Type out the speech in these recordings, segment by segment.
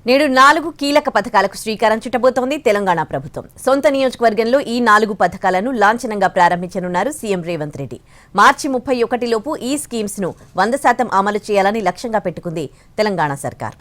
నేడు 4 కీలక పథకాలకు శ్రీకారం చుట్టబోతోంది తెలంగాణ ప్రభుత్వం. సొంత నియోజకవర్గంలో ఈ 4 పథకాలను లాంఛనంగా ప్రారంభించనున్నారు సీఎం రేవంత్ రెడ్డి. మార్చి 31 లోపు ఈ స్కీమ్స్ ను 100% అమలు చేయాలని లక్ష్యంగా పెట్టుకుంది తెలంగాణ సర్కార్.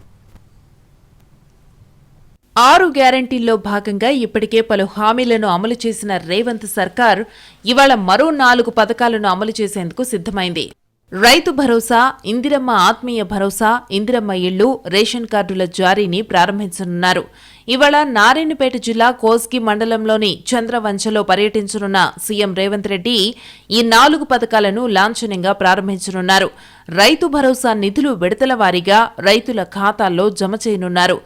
6 గ్యారంటీల్లో భాగంగా ఇప్పటికే పలు హామీలను అమలు చేసిన రేవంత్ సర్కార్ ఇవాళ మరో 4 పథకాలను అమలు చేసేందుకు సిద్ధమైంది. రైతు భరోసా, ఇందిరమ్మ ఆత్మీయ భరోసా, ఇందిరమ్మ ఇళ్లు, రేషన్ కార్డుల జారీని ప్రారంభించనున్నారు. ఇవాళ నారాయణపేట జిల్లా కోస్గి మండలంలోని చంద్రవంచలో పర్యటించనున్న సీఎం రేవంత్ రెడ్డి ఈ 4 పథకాలను లాంఛనంగా ప్రారంభించనున్నారు. రైతు భరోసా నిధులు విడతల వారీగా రైతుల ఖాతాల్లో జమ చేయనున్నారు.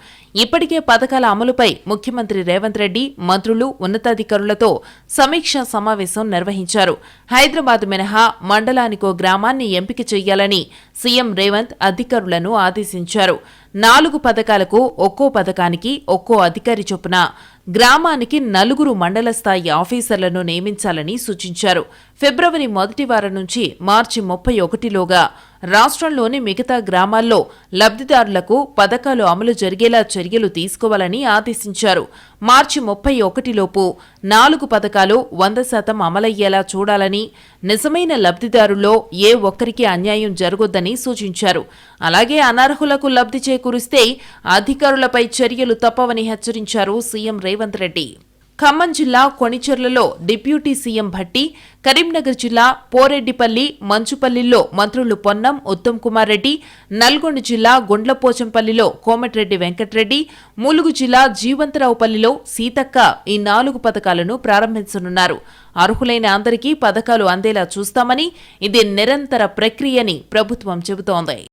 ఇప్పటికే పథకాల అమలుపై ముఖ్యమంత్రి రేవంత్ రెడ్డి, మంత్రులు, ఉన్నతాధికారులతో సమీక్షా సమావేశం నిర్వహించారు. హైదరాబాద్ మినహా మండలానికో గ్రామాన్ని ఎంపిక చేయాలని సీఎం రేవంత్ అధికారులను ఆదేశించారు. 4 పథకాలకు ఒక్కో పథకానికి ఒక్కో అధికారి చొప్పున గ్రామానికి 4 మండల స్థాయి ఆఫీసర్లను నియమించాలని సూచించారు. ఫిబ్రవరి మొదటి వారం నుంచి మార్చి 31లోగా రాష్ట్రంలోని మిగతా గ్రామాల్లో లబ్ధిదారులకు పథకాలు అమలు జరిగేలా చర్యలు తీసుకోవాలని ఆదేశించారు. మార్చి 31లోపు 4 పథకాలు 100% అమలయ్యేలా చూడాలని, నిజమైన లబ్ధిదారుల్లో ఏ ఒక్కరికి అన్యాయం జరగొద్దని సూచించారు. అలాగే అనర్హులకు లబ్ధి చేకూరిస్తే అధికారులపై చర్యలు తప్పవని హెచ్చరించారు సీఎం రేవంత్ రెడ్డి. ఖమ్మం జిల్లా కొణిచెర్లలో డిప్యూటీ సీఎం భట్టి, కరీంనగర్ జిల్లా పోరెడ్డిపల్లి, మంచుపల్లిలో మంత్రులు పొన్నం, ఉత్తమ్ కుమార్ రెడ్డి, నల్గొండ జిల్లా గుండ్లపోచంపల్లిలో కోమటిరెడ్డి వెంకటరెడ్డి, ములుగు జిల్లా జీవంతరావుపల్లిలో సీతక్క ఈ 4 పథకాలను ప్రారంభించనున్నారు. అర్హులైన అందరికీ పథకాలు అందేలా చూస్తామని, ఇది నిరంతర ప్రక్రియని ప్రభుత్వం చెబుతోంది.